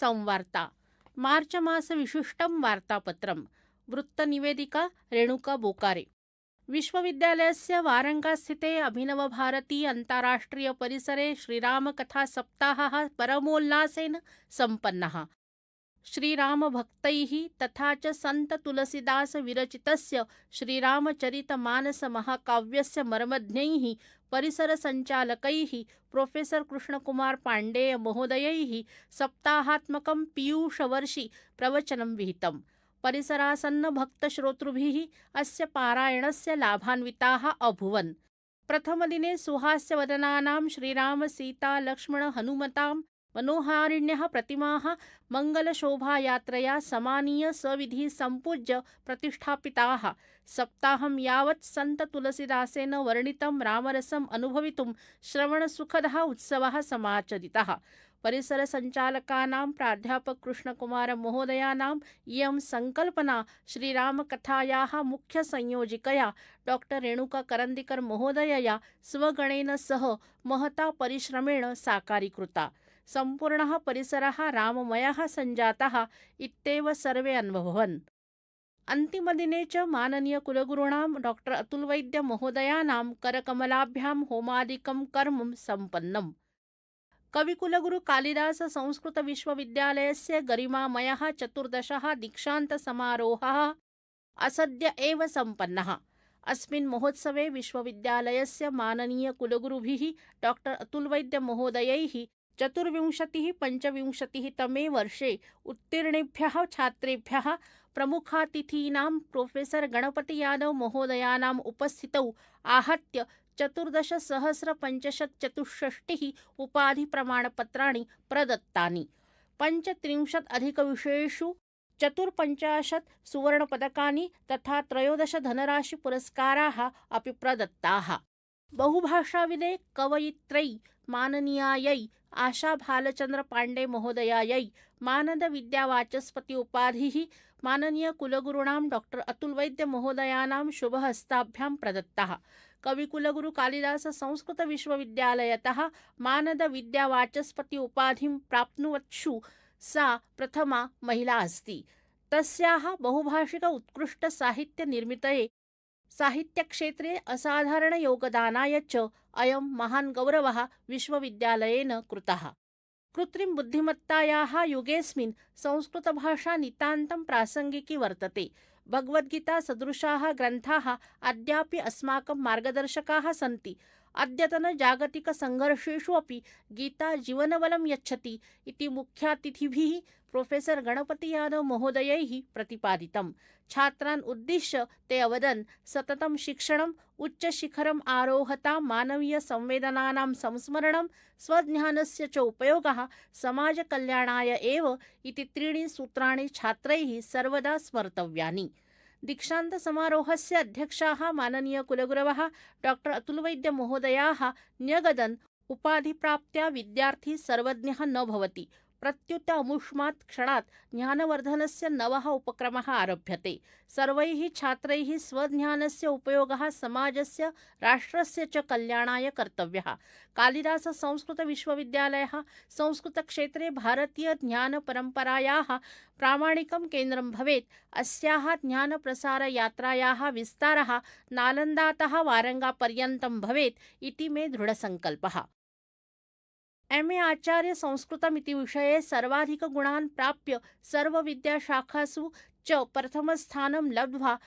संवार्ता मार्च मास विशिष्टं वार्तापत्रं वृत्तनिवेदिका रेणुका बोकारे। विश्वविद्यालयस्य वारङ्गास्थिते अभिनवभारती अन्ताराष्ट्रिय परिसरे श्रीरामकथा सप्ताहः परमोल्लासेन सम्पन्नः। श्रीरामभक्तैः तथा च सन्त तुलसीदास विरचितस्य श्रीरामचरितमानस महाकाव्यस्य मर्मज्ञैः परिसरसञ्चालकैः प्रोफेसर कृष्णकुमार पाण्डेय महोदयैः सप्ताहात्मकं पीयूषवर्षि प्रवचनं विहितम्। परिसरासन्न भक्तश्रोतृभिः अस्य पारायणस्य लाभान्विताः अभूवन्। प्रथमदिने सुहास्यवदनानां श्रीराम सीता लक्ष्मण हनुमतां मनोहारिण्यः प्रतिमाः मङ्गलशोभायात्रया समानीय सविधिः सम्पूज्य प्रतिष्ठापिताः। सप्ताहं यावत् सन्त तुलसीदासेन वर्णितं रामरसम् अनुभवितुं श्रवणसुखदः उत्सवः समाचरितः। परिसरसञ्चालकानां प्राध्यापक कृष्णकुमार महोदयानाम् इयं सङ्कल्पना श्रीरामकथायाः मुख्यसंयोजिकया डॉक्टर रेणुका करन्दिकर महोदयया स्वगणेन सह महता परिश्रमेण साकारीकृता। सम्पूर्णः परिसरः राममयः सञ्जातः इत्येव सर्वे अनुभवन्। अन्तिमदिने च माननीय कुलगुरूणां डॉक्टर अतुलवैद्य महोदयानां करकमलाभ्यां होमादिकं कर्म सम्पन्नम्। कविकुलगुरु कालिदास संस्कृत विश्वविद्यालयस्य गरिमामयः 14th दीक्षान्तसमारोहः असद्य एव सम्पन्नः। अस्मिन् महोत्सवे विश्वविद्यालयस्य माननीय कुलगुरुभिः डॉक्टर अतुलवैद्य महोदयैः 24-25 तमे वर्षे उत्तीर्णेभ्यः छात्रेभ्यः प्रमुखातिथीनां प्रोफेसर गणपति यादव महोदयानाम् उपस्थितौ आहत्य 14,665 उपाधिप्रमाणपत्राणि प्रदत्तानि। 35 अधिकविषयेषु 54 सुवर्णपदकानि तथा 13 धनराशिपुरस्काराः अपि प्रदत्ताः। बहुभाषाविदे कवयित्र्यै माननीयायै आशा भालचंद्र पांडे महोदयायै मानद विद्यावाचस्पति उपाधिः माननीय कुलगुरूणां डॉक्टर अतुलवैद्य महोदयानां शुभहस्ताभ्यां प्रदत्तः। कविकुलगुरु कालिदास संस्कृत विश्वविद्यालयतः मानद विद्यावाचस्पति उपाधिं प्राप्नुवत्सु सा प्रथमा महिला अस्ति। तस्याः बहुभाषिक उत्कृष्ट साहित्य निर्मितये साहित्यक्षेत्रे असाधारण योगदानाय च अयं महान् गौरवः विश्वविद्यालयेन कृतः। कृत्रिम बुद्धिमत्तायाः युगेऽस्मिन् संस्कृतभाषा नितान्तं प्रासङ्गिकी वर्तते। भगवद्गीता सदृशाः ग्रन्थाः अद्यापि अस्माकं मार्गदर्शकाः सन्ति। अद्यतन जागतिक संघर्षेषु अपि गीता जीवनबलं यच्छति इति मुख्यातिथिभिः प्रोफेसर गणपति यादव महोदयैः प्रतिपादितम्। छात्रान् उद्दिश्य ते अवदन् सततं शिक्षणम् उच्चशिखरम् आरोहतां मानवीय संवेदनानां संस्मरणं स्वज्ञानस्य च उपयोगः समाजकल्याणाय एव इति 3 सूत्राणि छात्रैः सर्वदा स्मर्तव्यानि। दीक्षान्त समारोहस्य अध्यक्षाः माननीय कुलगुरवः डॉक्टर अतुलवैद्य महोदयाः न्यगदन् उपाधिप्राप्त्या विद्यार्थी सर्वज्ञः न भवति। प्रत्युत अमुष्मात् क्षणात् ज्ञानवर्धनस्य नवः उपक्रमः आरभ्यते। सर्वैः छात्रैः स्वज्ञानस्य उपयोगः समाजस्य राष्ट्रस्य च कल्याणाय कर्तव्यः। कालिदास संस्कृत विश्वविद्यालयः संस्कृतक्षेत्रे भारतीय ज्ञानपरम्परायाः प्रामाणिकं केन्द्रं भवेत्। अस्याः ज्ञानप्रसारयात्रायाः विस्तारः नालन्दातः वारङ्गापर्यन्तं भवेत् इति मे दृढसङ्कल्पः। MA आचार्य संस्कृतमिति विषये सर्वाधिकगुणान् प्राप्य सर्वविद्याशाखासु च प्रथमस्थानं लब्ध्वा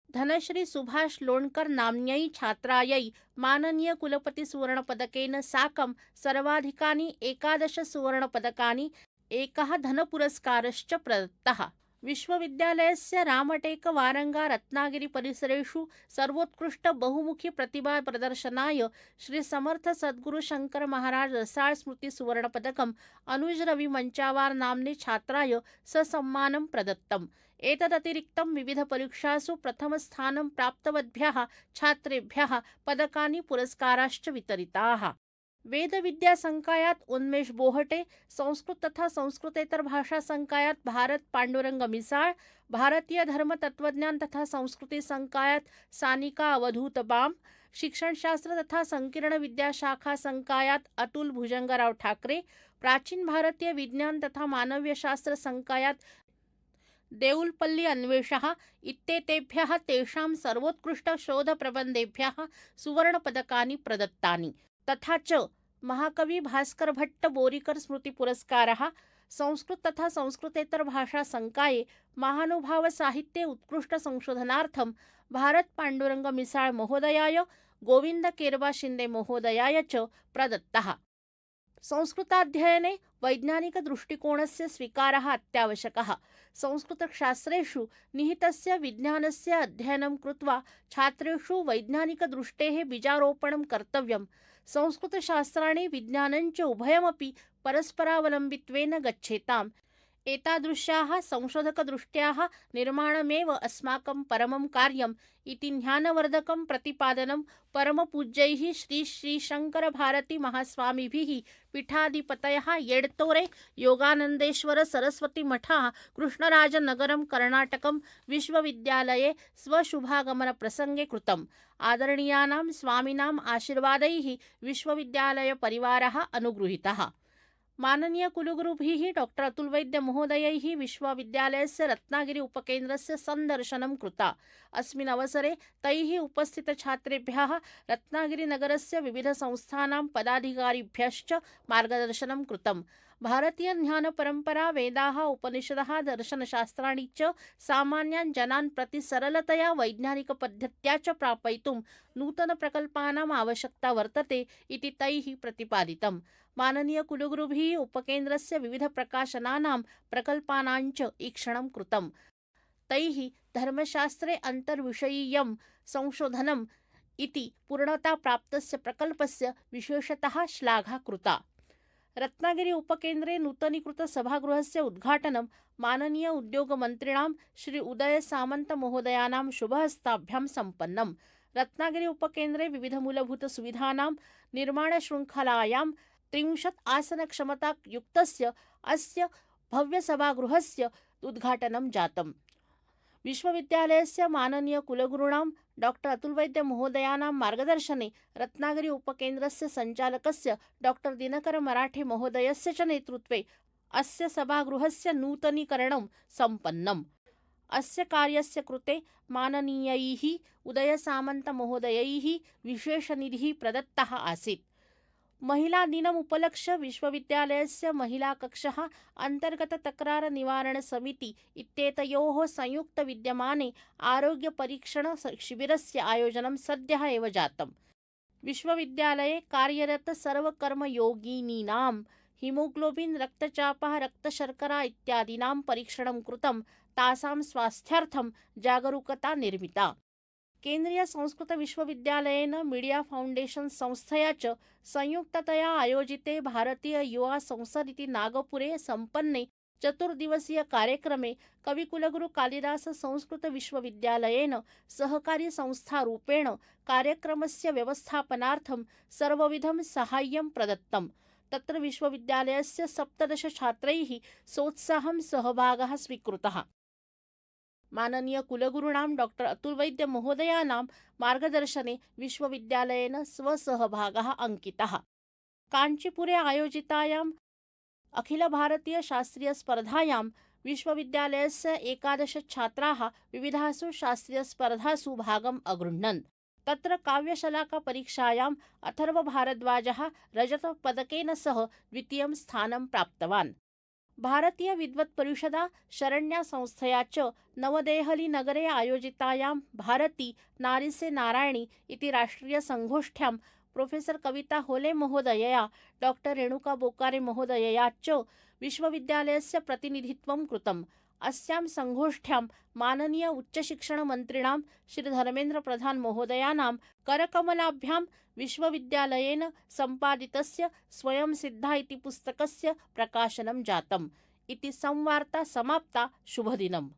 धनश्री सुभाष लोणकर नाम्न्यै छात्रायै माननीय कुलपति सुवर्णपदकेन साकं सर्वाधिकानि 11 सुवर्णपदकानि 1 धनपुरस्कारश्च प्रदत्तः। विश्वविद्यालयस्य रामटेक वारंगा रत्नागिरी परिसरेषु सर्वोत्कृष्ट बहुमुखी प्रतिभा प्रदर्शनाय श्री समर्थ सद्गुरु शंकर महाराज रसाळ स्मृति सुवर्णपदकम् अनुज रवि मंचावार नाम्ने छात्राय ससम्मानं प्रदत्तम्। एतदतिरिक्तं विविध परीक्षासु प्रथमस्थानं प्राप्तवद्भ्यः छात्रेभ्यः पदकानि पुरस्काराश्च वितरिताः। वेद विद्या संकायात उन्मेष बोहटे, संस्कृत तथा संस्कृतेतर भाषा संकायात भारत पांडुरंग मिसाळ, भारतीय धर्म तत्वज्ञान तथा संस्कृती संकायात सानिका अवधूत बाम, शिक्षणशास्त्र तथा संकीर्ण विद्याशाखा संकायात अतुल भुजंगराव ठाकरे, प्राचीन भारतीय विज्ञान तथा मानव्यशास्त्र संकायात देउलपल्ली अन्वेषः इत्येतेभ्यः तेषां सर्वोत्कृष्ट शोधप्रबन्धेभ्यः सुवर्णपदकानि प्रदत्तानि। तथा च महाकवि भास्कर भट्ट बोरिकर स्मृतिपुरस्कारः, संस्कृत तथा संस्कृतेतर भाषा संकाये महानुभाव साहित्ये उत्कृष्ट संशोधनार्थं भारत पांडुरंग मिसाळ महोदयाय, गोविंद केरबा शिंदे महोदयाय च प्रदत्तः। संस्कृताध्ययने वैज्ञानिकदृष्टिकोणस्य स्वीकारः अत्यावश्यकः। संस्कृतशास्त्रेषु निहितस्य विज्ञानस्य अध्ययनं कृत्वा छात्रेषु वैज्ञानिकदृष्टेः बीजारोपणं कर्तव्यम्। संस्कृतशास्त्राणि विज्ञानञ्च उभयमपि परस्परावलम्बित्वेन गच्छेताम्। एतादृश्याः संशोधकदृष्ट्याः निर्माणमेव अस्माकं परमं कार्यम् इति ज्ञानवर्धकं प्रतिपादनं परमपूज्यैः श्री श्रीशङ्करभारती महास्वामिभिः पीठाधिपतयः येड्तोरे योगानन्देश्वर सरस्वती मठः कृष्णराजनगरं कर्णाटकं विश्वविद्यालये स्वशुभागमनप्रसङ्गे कृतम्। आदरणीयानां स्वामिनाम् आशीर्वादैः विश्वविद्यालयपरिवारः अनुगृहीतः। माननीय कुलगुरुभिः डॉक्टर अतुल वैद्य महोदयैः विश्वविद्यालयस्य रत्नागिरी उपकेन्द्रस्य सन्दर्शनं कृता। अस्मिन् अवसरे तैः उपस्थितछात्रेभ्यः रत्नागिरीनगरस्य विविधसंस्थानां पदाधिकारिभ्यश्च मार्गदर्शनं कृतम्। भारतीयज्ञानपरम्परा, वेदाः, उपनिषदः, दर्शनशास्त्राणि च सामान्यान् जनान् प्रति सरलतया वैज्ञानिकपद्धत्या च प्रापयितुं नूतनप्रकल्पानाम् आवश्यकता वर्तते इति तैः प्रतिपादितम्। माननीय कुलगुरुभिः उपकेन्द्रस्य विविधप्रकाशनानां प्रकल्पानाञ्च ईक्षणं कृतम्। तैः धर्मशास्त्रे अन्तर्विषयीयं संशोधनम् इति पूर्णताप्राप्तस्य प्रकल्पस्य विशेषतः श्लाघा कृता। रत्नागिरी उपकेन्द्रे नूतनीकृतसभागृहस्य उद्घाटनं माननीय उद्योगमन्त्रिणां श्री उदय सामन्त महोदयानां शुभहस्ताभ्यां सम्पन्नम्। रत्नागिरी उपकेन्द्रे विविधमूलभूतसुविधानां निर्माणशृङ्खलायां 30 आसनक्षमतायुक्तस्य अस्य भव्यसभागृहस्य उद्घाटनं जातम्। विश्वविद्यालयस्य माननीय कुलगुरूणां डॉक्टर अतुल वैद्य महोदयानां मार्गदर्शने रत्नागिरी उपकेन्द्रस्य सञ्चालकस्य डॉक्टर दिनकर मराठे महोदयस्य च नेतृत्वे अस्य सभागृहस्य नूतनीकरणं सम्पन्नम्। अस्य कार्यस्य कृते माननीयैः उदयसामन्त महोदयैः विशेषनिधिः प्रदत्तः आसीत्। महिला दिनम् उपलक्ष्य विश्वविद्यालयस्य महिलाकक्षः अन्तर्गत तक्रार निवारण समिति इत्येतयोः संयुक्त विद्यमाने आरोग्यपरीक्षण शिबिरस्य आयोजनं सद्यः एव जातम्। विश्वविद्यालये कार्यरत सर्वकर्मयोगिनीनां हीमोग्लोबिन्, रक्तचापः, रक्तशर्करा इत्यादीनां परीक्षणं कृतं। तासां स्वास्थ्यार्थं जागरूकता निर्मिता। केन्द्रीय संस्कृत विश्वविद्यालयेन मीडिया फाउंडेशन संस्थया च संयुक्ततया आयोजिते भारतीय युवा संसद इति नागपुरे सम्पन्ने चतुर्दिवसीय कार्यक्रमे कविकुलगुरु कालिदास संस्कृत विश्वविद्यालयेन सहकारी संस्थारूपेण कार्यक्रमस्य व्यवस्थापनार्थं सर्वविधं साहाय्यं प्रदत्तम्। तत्र विश्वविद्यालयस्य 17 छात्रैः सोत्साहं सहभागः स्वीकृतः। माननीय कुलगुरूणां डॉक्टर अतुल वैद्य महोदयानां मार्गदर्शने विश्वविद्यालयेन स्वसहभागः अंकितः। काञ्चीपुरे आयोजितायाम् अखिल भारतीय शास्त्रीय स्पर्धायां विश्वविद्यालयस्य 11 छात्राः विविधासु शास्त्रीय स्पर्धासु भागम् अगृह्णन्। तत्र काव्यशलाका परीक्षायाम् अथर्व भारद्वाजः रजतपदकेन सह द्वितीयं स्थानं प्राप्तवान्। भारतीय विद्वत् परिषदा शरण्या संस्थया च नवदेहली नगरे आयोजितायां भारती नारीसे नारायणी इति राष्ट्रीय संगोष्ठ्यां प्रोफेसर कविता होले महोदयया, डॉक्टर रेणुका बोकारे महोदयया च विश्वविद्यालयस्य प्रतिनिधित्वं कृतम्। अस्यां संगोष्ठ्यां माननीय उच्चशिक्षणमन्त्रिणां श्री धर्मेन्द्र प्रधान महोदयानां करकमलाभ्यां विश्वविद्यालयेन सम्पादितस्य स्वयं सिद्धा इति पुस्तकस्य प्रकाशनं जातम्। इति संवार्ता समाप्ता। शुभदिनम्।